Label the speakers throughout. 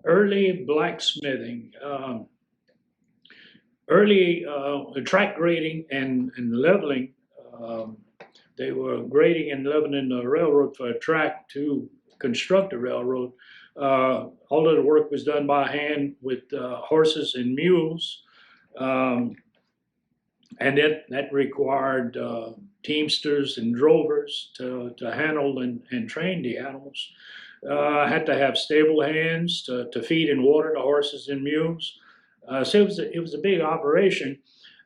Speaker 1: Early blacksmithing, early track grading and leveling. Um, they were grading and leveling the railroad for a track to construct a railroad. All of the work was done by hand with horses and mules. Um, and that required teamsters and drovers to handle and train the animals. Had to have stable hands to feed and water the horses and mules. So it was a big operation.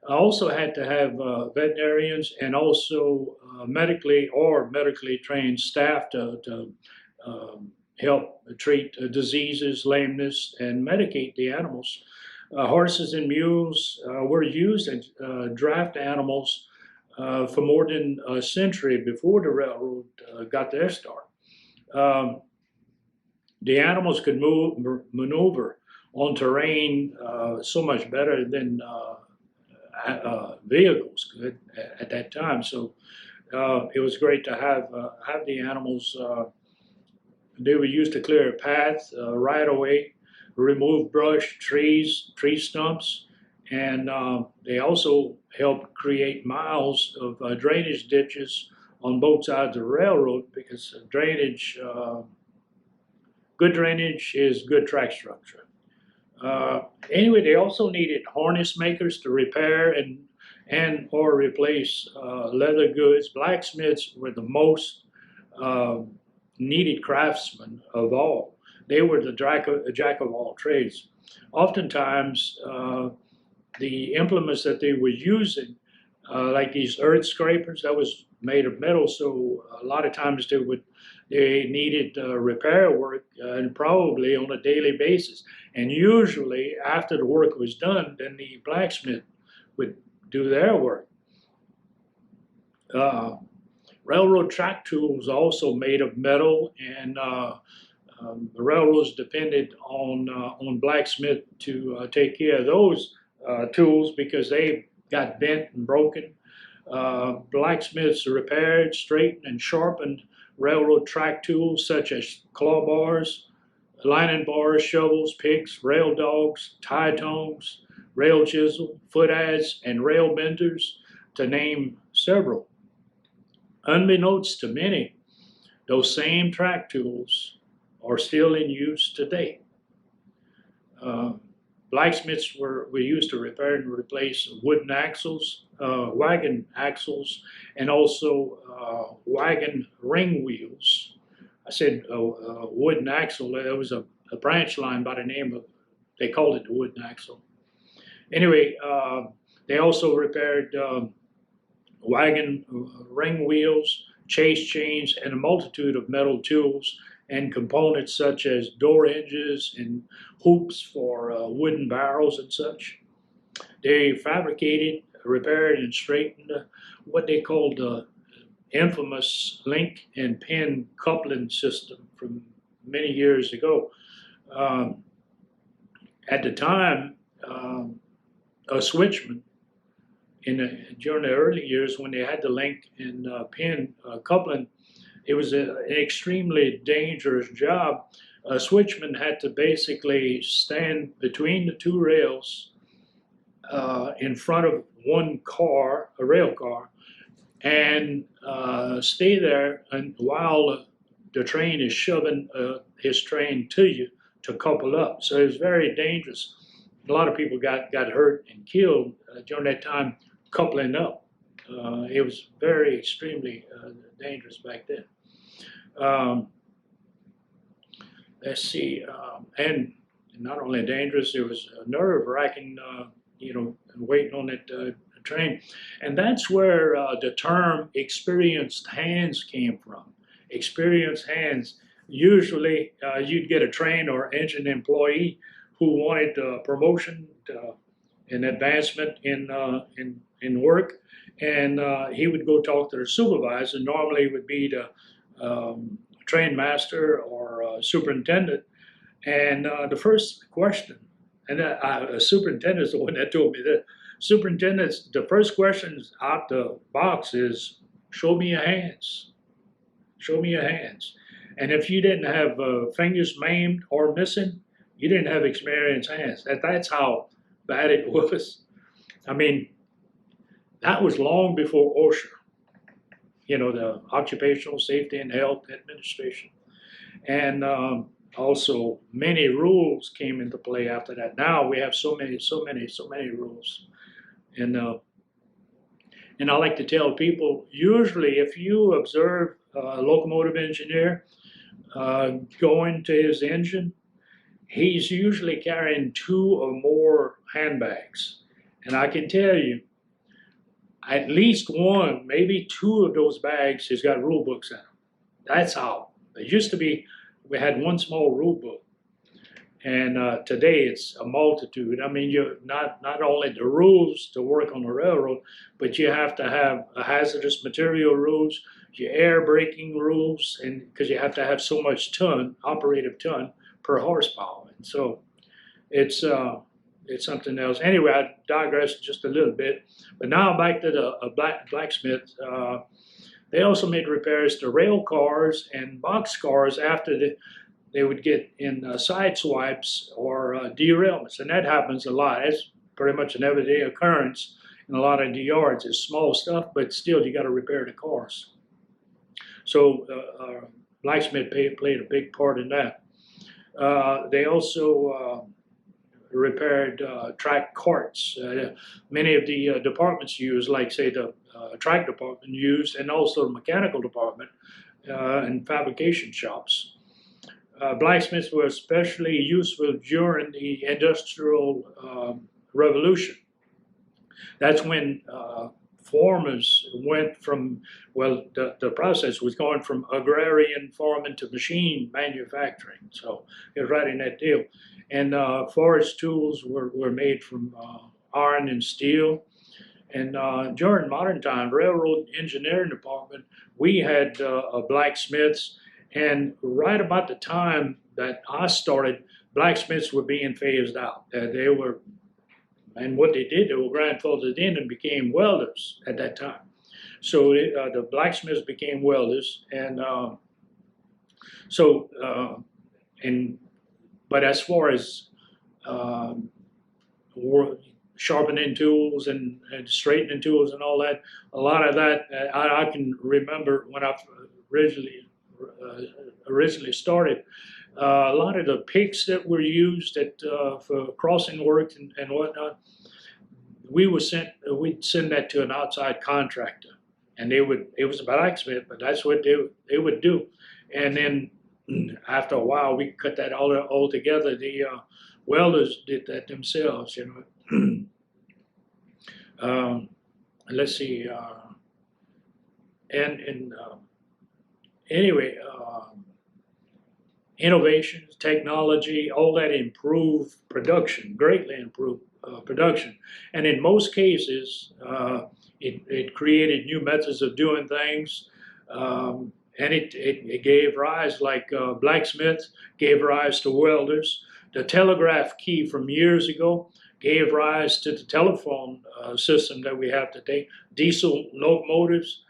Speaker 1: I also had to have veterinarians and also medically trained staff to help treat diseases, lameness, and medicate the animals. Horses and mules were used as draft animals for more than a century before the railroad got their start. Um, the animals could maneuver on terrain so much better than vehicles could at that time. So it was great to have the animals. They were used to clear a path right away, remove brush, trees, tree stumps, and they also helped create miles of drainage ditches on both sides of the railroad because good drainage is good track structure. Anyway, they also needed harness makers to repair and or replace leather goods. Blacksmiths were the most uh, needed craftsmen of all. They were the jack of all trades. Oftentimes, the implements that they were using, like these earth scrapers, that was made of metal. So a lot of times they needed repair work and probably on a daily basis. And usually after the work was done, then the blacksmith would do their work. Uh, Railroad track tools also made of metal, and the railroads depended on blacksmith to take care of those tools because they got bent and broken. Blacksmiths repaired, straightened, and sharpened railroad track tools such as claw bars, lining bars, shovels, picks, rail dogs, tie tongs, rail chisel, foot adze, and rail benders, to name several. Unbeknownst to many, those same track tools are still in use today. Uh, Blacksmiths were used to repair and replace wooden axles, wagon axles, and also wagon ring wheels. I said wooden axle. There was a branch line by the name of, they called it the wooden axle. Anyway, they also repaired wagon ring wheels, chase chains, and a multitude of metal tools and components such as door hinges and hoops for wooden barrels and such. They fabricated, repaired, and straightened what they called the infamous link and pin coupling system from many years ago. Um, at the time, a switchman during the early years when they had the link and pin coupling, it was an extremely dangerous job. A switchman had to basically stand between the two rails in front of one car, a rail car, and stay there and while the train is shoving his train to you to couple up. So it was very dangerous. A lot of people got hurt and killed during that time coupling up. It was very extremely dangerous back then. Um, let's see, and not only dangerous, it was nerve wracking, waiting on that train. And that's where the term experienced hands came from. Experienced hands. Usually, you'd get a train or engine employee who wanted promotion and advancement in work, and he would go talk to the supervisor. Normally, it would be the train master or superintendent. And the first question, and a superintendent is the one that told me that. Superintendent's the first question out the box is, "Show me your hands. Show me your hands." And if you didn't have fingers maimed or missing, you didn't have experienced hands. That's how bad it was. I mean, that was long before OSHA, the Occupational Safety and Health Administration. And also many rules came into play after that. Now we have so many rules. And I like to tell people, usually if you observe a locomotive engineer going to his engine, he's usually carrying 2 or more handbags. And I can tell you, at least 1, maybe 2 of those bags has got rule books in them. That's how. It used to be, we had 1 small rule book. And today it's a multitude. I mean, you're not only the rules to work on the railroad, but you have to have a hazardous material rules, your air braking rules, and because you have to have so much operative ton per horsepower. And so it's something else. Anyway, I digressed just a little bit. But now back to the blacksmith. They also made repairs to rail cars and box cars after they would get in side swipes or derailments. And that happens a lot. It's pretty much an everyday occurrence in a lot of the yards. It's small stuff, but still you got to repair the cars. So blacksmith played a big part in that. They also repaired track carts. Many of the departments used, like say the track department used, and also the mechanical department and fabrication shops. Blacksmiths were especially useful during the Industrial Revolution. That's when farmers went from, well, the process was going from agrarian farming to machine manufacturing. So it was right in that deal. And forest tools were made from iron and steel. And during modern time, railroad engineering department, we had blacksmiths. And right about the time that I started, blacksmiths were being phased out. And what they did, they were grandfathered in and became welders at that time. So the blacksmiths became welders, and but as far as sharpening tools and straightening tools and all that, a lot of that I can remember when I originally started. A lot of the picks that were used for crossing work and whatnot, we'd send that to an outside contractor, and it was a blacksmith, but that's what they would do. And then after a while, we cut that all together. The welders did that themselves, let's see, anyway, innovations, technology, all that improved production, greatly improved production. And in most cases, it created new methods of doing things. And it gave rise, like blacksmiths gave rise to welders. The telegraph key from years ago gave rise to the telephone system that we have today. Diesel locomotives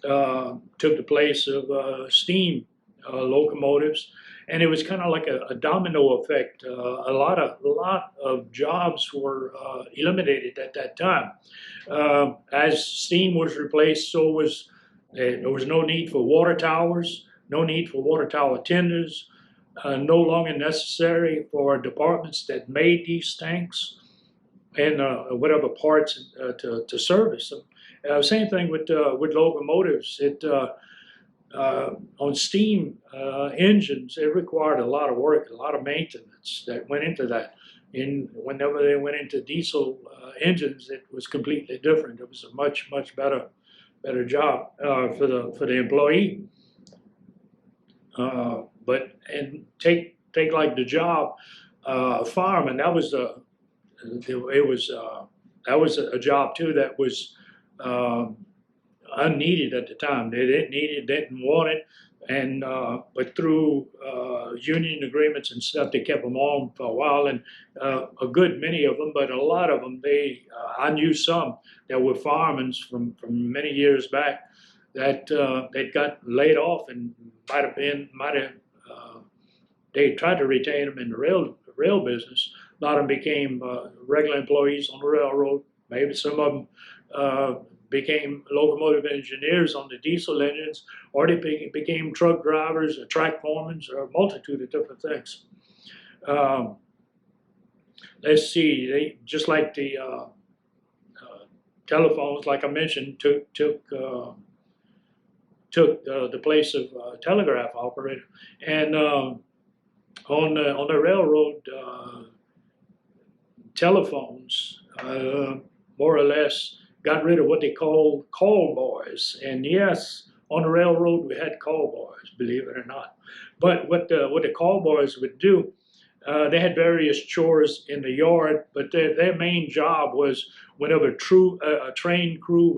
Speaker 1: took the place of steam locomotives, and it was kind of like a domino effect. A lot of jobs were eliminated at that time. As steam was replaced, so was there was no need for water towers, no need for water tower tenders, no longer necessary for departments that made these tanks and whatever parts to service them. Same thing with locomotives. On steam engines, it required a lot of work, a lot of maintenance that went into that. Whenever they went into diesel engines, it was completely different. It was a much better job for the employee. But take like the job fireman. That was a job too that was unneeded at the time. They didn't need it, didn't want it, and but through union agreements and stuff, they kept them on for a while. And a good many of them, but a lot of them, I knew some that were firemen from many years back that they got laid off and might have they tried to retain them in the rail business. A lot of them became regular employees on the railroad. Maybe some of them became locomotive engineers on the diesel engines, or they became truck drivers or track foremen, or a multitude of different things. Let's see, they just like the telephones, like I mentioned, took the place of telegraph operator, and on the railroad, telephones more or less got rid of what they called call boys. And yes, on the railroad we had call boys, believe it or not. But what the call boys would do, they had various chores in the yard, but their main job was whenever a train crew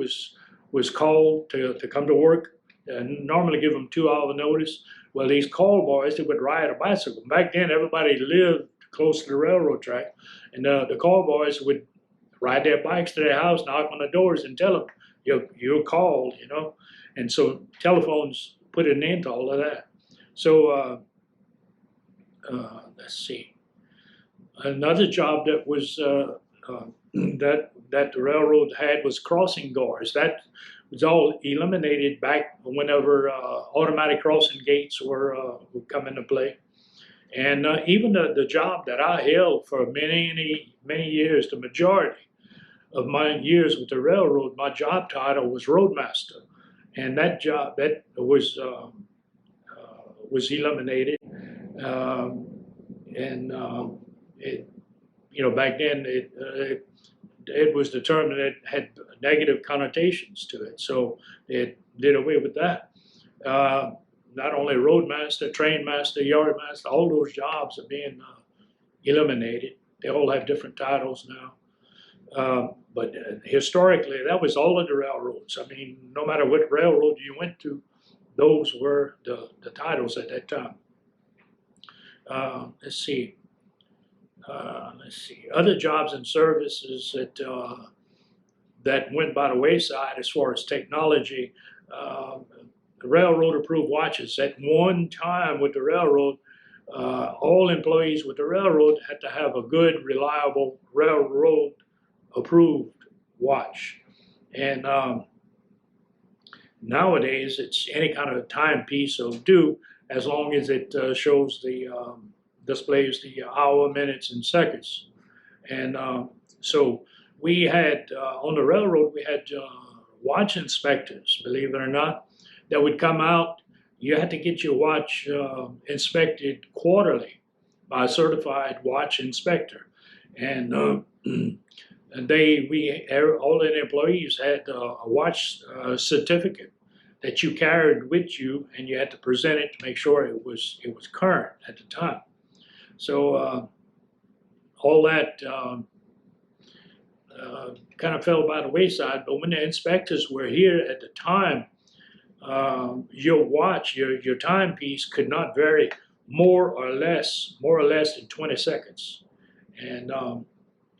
Speaker 1: was called to come to work, normally give them 2 hour notice. Well, these call boys, they would ride a bicycle. Back then, everybody lived close to the railroad track, and the call boys would ride their bikes to their house, knock on the doors, and tell them you're called, you know. And so telephones put an end to all of that. So let's see. Another job that was that the railroad had was crossing guards. That was all eliminated back whenever automatic crossing gates would come into play. And even the job that I held for many years, the majority of my years with the railroad, my job title was roadmaster, and that job that was eliminated. And it, back then it was determined that it had negative connotations to it, so it did away with that. Not only roadmaster, train master, yard master, all those jobs are being eliminated. They all have different titles now. But historically, that was all of the railroads. I mean, no matter what railroad you went to, those were the titles at that time. Let's see. Other jobs and services that went by the wayside as far as technology. The railroad approved watches. At one time with the railroad, all employees with the railroad had to have a good, reliable railroad approved watch. And nowadays, it's any kind of timepiece will do, as long as it shows displays the hour, minutes, and seconds. And so we had on the railroad, we had watch inspectors, believe it or not, that would come out. You had to get your watch inspected quarterly by a certified watch inspector, and all the employees had a watch certificate that you carried with you, and you had to present it to make sure it was current at the time. So all that kind of fell by the wayside. But when the inspectors were here at the time, your watch, your timepiece could not vary more or less than 20 seconds, and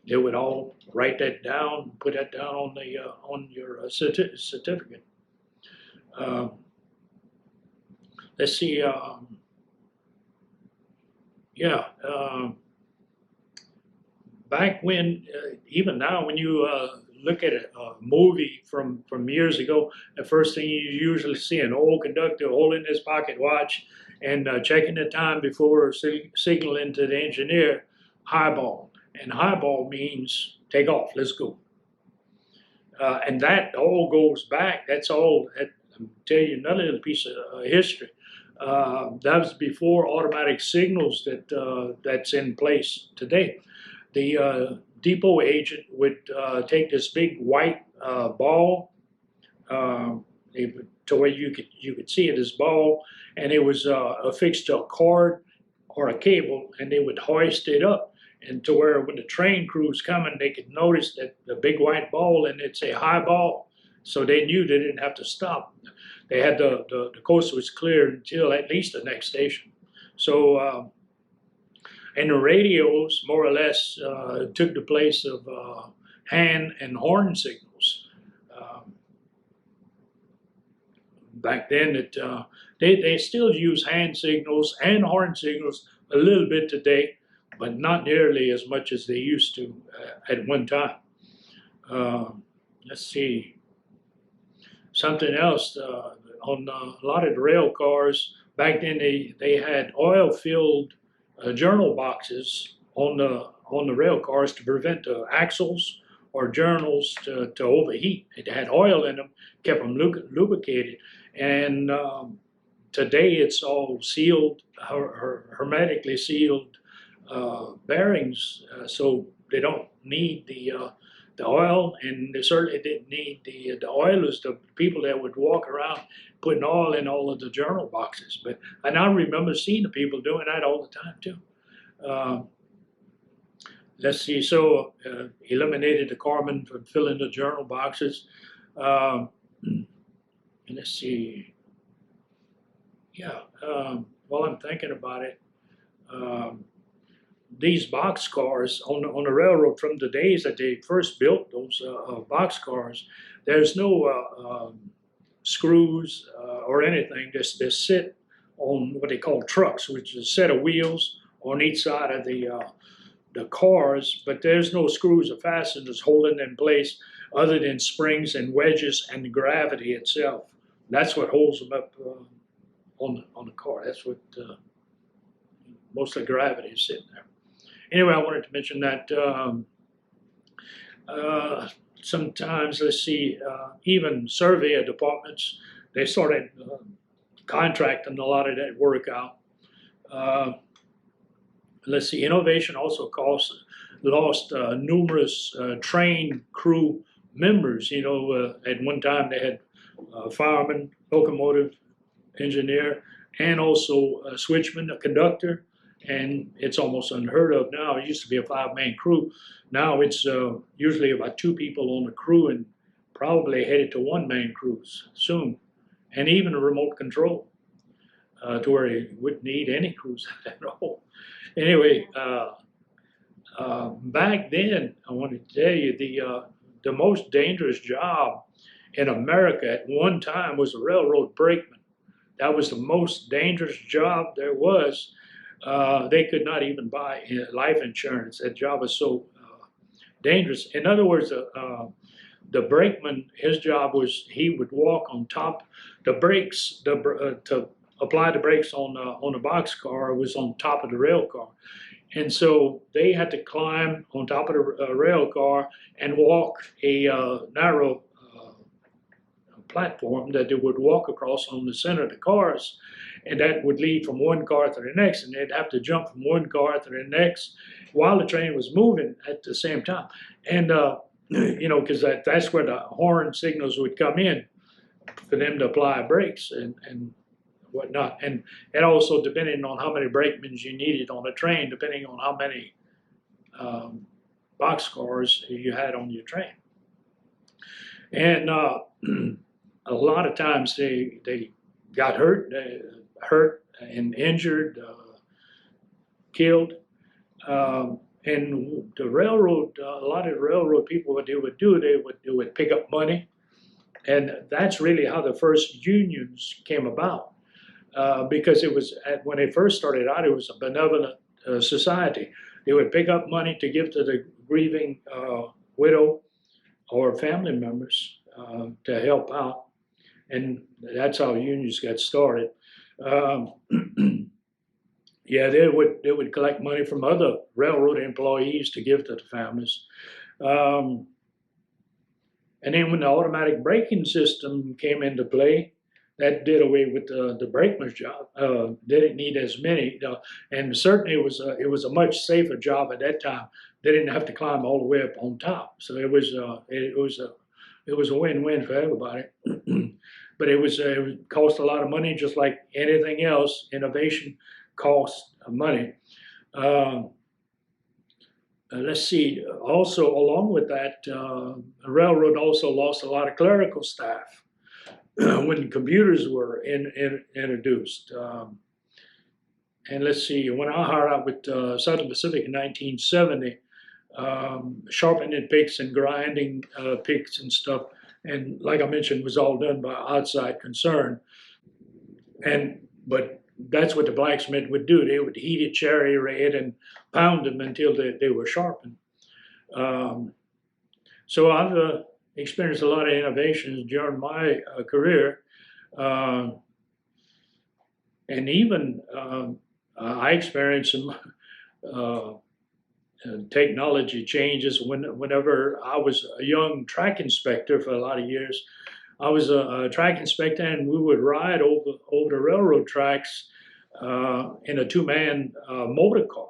Speaker 1: they would all write that down, put that down on your certificate. Let's see. Back when, even now, when you look at a movie from years ago, the first thing you usually see an old conductor holding his pocket watch and checking the time before signaling to the engineer, highball. And highball means take off, let's go. And that all goes back, that's all, I'll tell you another little piece of history. That was before automatic signals that's in place today. The depot agent would take this big white ball, to where you could see it as ball, and it was affixed to a cord or a cable, and they would hoist it up, and to where when the train crew's coming, they could notice that the big white ball, and it'd say high ball, so they knew they didn't have to stop. They had the coast was clear until at least the next station. So. And the radios, more or less, took the place of hand and horn signals. Back then, they still use hand signals and horn signals a little bit today, but not nearly as much as they used to at one time. Let's see, something else on a lot of the rail cars back then. They had oil-filled journal boxes on the rail cars to prevent the axles or journals to overheat. It had oil in them, kept them lubricated, and today it's all sealed, hermetically sealed bearings, so they don't need the oil, and they certainly didn't need the oilers, the people that would walk around putting oil in all of the journal boxes. And I remember seeing the people doing that all the time too. Let's see, so eliminated the carbon from filling the journal boxes. And let's see, yeah, while I'm thinking about it, these box cars on the railroad, from the days that they first built those box cars, there's no screws or anything. They sit on what they call trucks, which is a set of wheels on each side of the cars, but there's no screws or fasteners holding in place other than springs and wedges and the gravity itself. That's what holds them up on the car. That's what most of the gravity is sitting there. Anyway, I wanted to mention that sometimes, let's see, even surveyor departments, they started contracting a lot of that work out. Let's see, innovation also lost numerous train crew members. You know, at one time they had fireman, locomotive engineer, and also a switchman, a conductor. And it's almost unheard of now. It used to be a 5-man crew. Now it's usually about 2 people on the crew, and probably headed to 1-man crews soon. And even a remote control to where you wouldn't need any crews at all. Anyway, back then, I wanted to tell you the most dangerous job in America at one time was a railroad brakeman. That was the most dangerous job there was. They could not even buy life insurance. That job was so dangerous. In other words, the brakeman, his job was he would walk on top. The brakes to apply the brakes on the box car was on top of the rail car, and so they had to climb on top of the rail car and walk a narrow platform that they would walk across on the center of the cars. And that would lead from one car to the next, and they'd have to jump from one car to the next while the train was moving at the same time. And, you know, because that's where the horn signals would come in for them to apply brakes and whatnot. And it also depending on how many brakemen you needed on a train, depending on how many boxcars you had on your train. And a lot of times they got hurt and injured, killed. And the railroad, a lot of the railroad people, what they would do, they would pick up money. And that's really how the first unions came about. Because it was, when they first started out, it was a benevolent society. They would pick up money to give to the grieving widow or family members to help out. And that's how unions got started. Yeah, they would collect money from other railroad employees to give to the families. And then when the automatic braking system came into play, that did away with the brakeman's job. They didn't need as many, and certainly it was a much safer job at that time. They didn't have to climb all the way up on top, so it was a win-win for everybody. But it cost a lot of money, just like anything else. Innovation costs money. Let's see. Also, along with that, the railroad also lost a lot of clerical staff when computers were introduced. And let's see. When I hired out with Southern Pacific in 1970, sharpening picks and grinding picks and stuff, and like I mentioned, was all done by outside concern. But that's what the blacksmith would do. They would heat it cherry red and pound them until they were sharpened. So I've experienced a lot of innovations during my career. And even I experienced some technology changes whenever I was a young track inspector for a lot of years. I was a track inspector, and we would ride over the railroad tracks in a two-man motor car,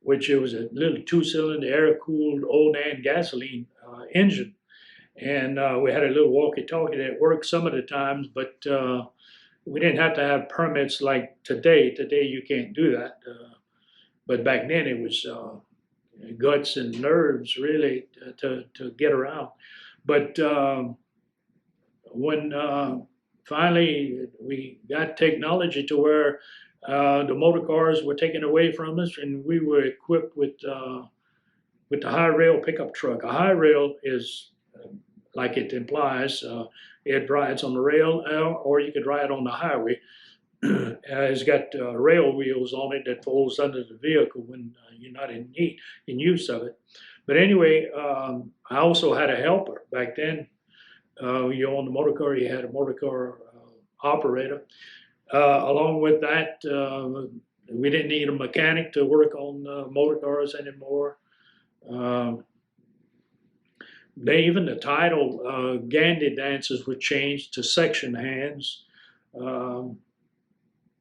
Speaker 1: which it was a little two-cylinder air-cooled old Nan gasoline engine. And we had a little walkie-talkie that worked some of the times, but we didn't have to have permits like today. Today you can't do that. But back then it was guts and nerves really to get around. But when finally we got technology to where the motor cars were taken away from us, and we were equipped with the high rail pickup truck. A high rail is, like it implies, it rides on the rail, or you could ride on the highway. It's got rail wheels on it that folds under the vehicle when you're not in use of it. But anyway, I also had a helper back then. You owned the motor car, you had a motor car operator. Along with that, we didn't need a mechanic to work on motor cars anymore. Even the title Gandy dances were changed to section hands.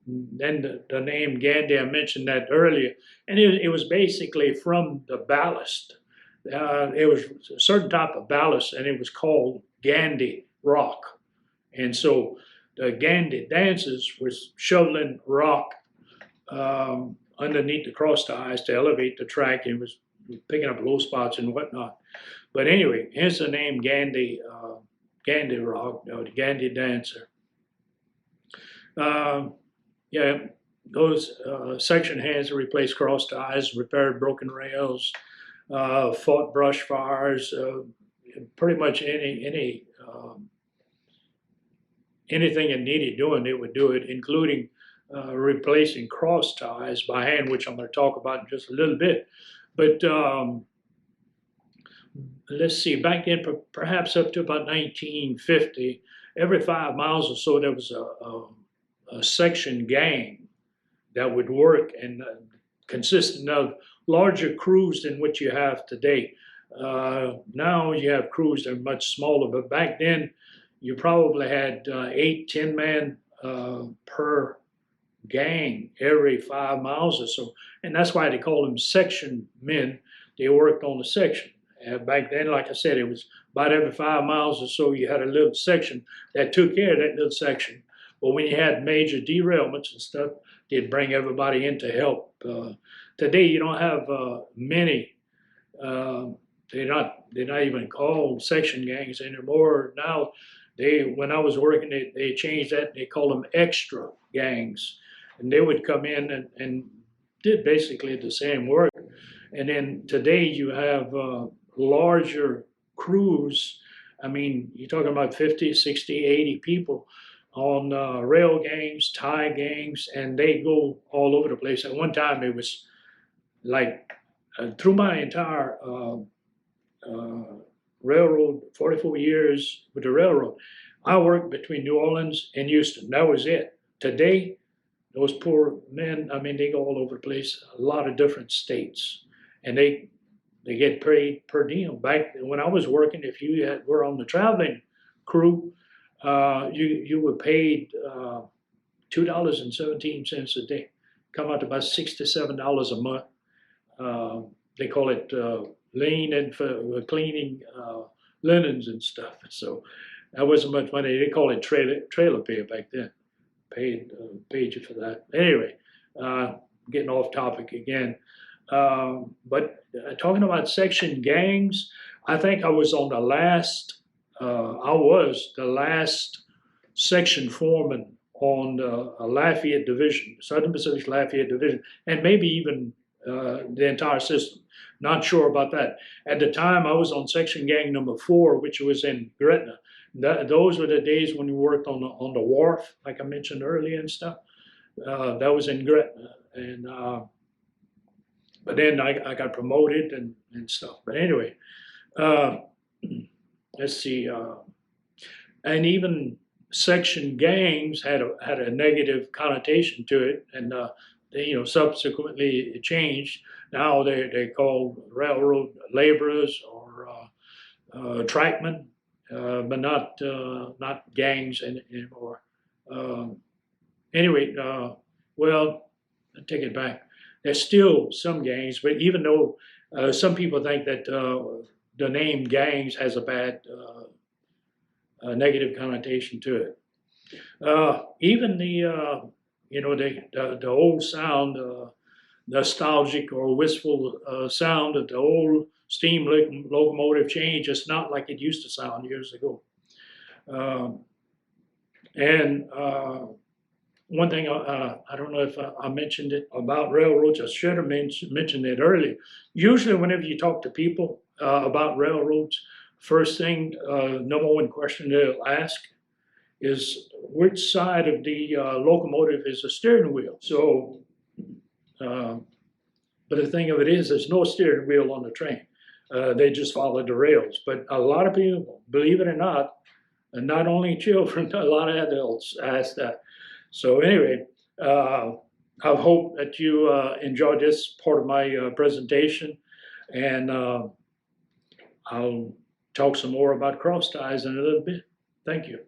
Speaker 1: Then the name Gandy, I mentioned that earlier, and it was basically from the ballast. It was a certain type of ballast, and it was called Gandy rock. And so the Gandy dances was shoveling rock underneath the cross ties to elevate the track. It was picking up low spots and whatnot. But anyway, hence the name Gandy, Gandy rock, or the Gandy dancer. Yeah, those section hands replaced cross ties, repaired broken rails, fought brush fires, pretty much anything that needed doing, they would do it, including replacing cross ties by hand, which I'm going to talk about in just a little bit. But let's see, back then, perhaps up to about 1950, every 5 miles or so, there was a section gang that would work, and consisting of larger crews than what you have today. Now you have crews that are much smaller, but back then you probably had 8-10 men per gang every 5 miles or so, and that's why they call them section men. They worked on the section. Back then, like I said, it was about every 5 miles or so you had a little section that took care of that little section. But when you had major derailments and stuff, they'd bring everybody in to help. Today, you don't have many. They're not even called section gangs anymore. Now, when I was working, they changed that. They call them extra gangs, and they would come in and did basically the same work. And then today, you have larger crews. I mean, you're talking about 50, 60, 80 people on rail gangs, tie gangs, and they go all over the place. At one time, it was like through my entire railroad, 44 years with the railroad, I worked between New Orleans and Houston. That was it. Today, those poor men, I mean, they go all over the place, a lot of different states, and they get paid per diem. Back when I was working, if you were on the traveling crew, you were paid $2.17 a day, come out to about $67 a month. They call it lean and for cleaning linens and stuff. So that wasn't much money. They call it trailer pay back then. Paid you for that. Anyway, getting off topic again. But talking about section gangs, I think I was on the last. I was the last section foreman on the Lafayette Division, Southern Pacific Lafayette Division, and maybe even the entire system. Not sure about that. At the time, I was on section gang number 4, which was in Gretna. Those were the days when we worked on the wharf, like I mentioned earlier and stuff. That was in Gretna, and but then I got promoted and stuff. But anyway, uh, let's see, and even section gangs had a negative connotation to it, and they subsequently it changed. Now they call railroad laborers or trackmen, but not gangs anymore. Um, anyway, well, I take it back. There's still some gangs, but even though some people think that the name gangs has a bad negative connotation to it. Even the old sound, nostalgic or wistful sound of the old steam locomotive change. It's not like it used to sound years ago. Um, and one thing I don't know if I mentioned it about railroads. I should have mentioned it earlier. Usually, whenever you talk to people about railroads, first thing, number one question they'll ask is which side of the locomotive is the steering wheel. So, but the thing of it is, there's no steering wheel on the train. They just follow the rails. But a lot of people, believe it or not, and not only children, a lot of adults ask that. So anyway, I hope that you enjoyed this part of my presentation, and I'll talk some more about cross ties in a little bit. Thank you.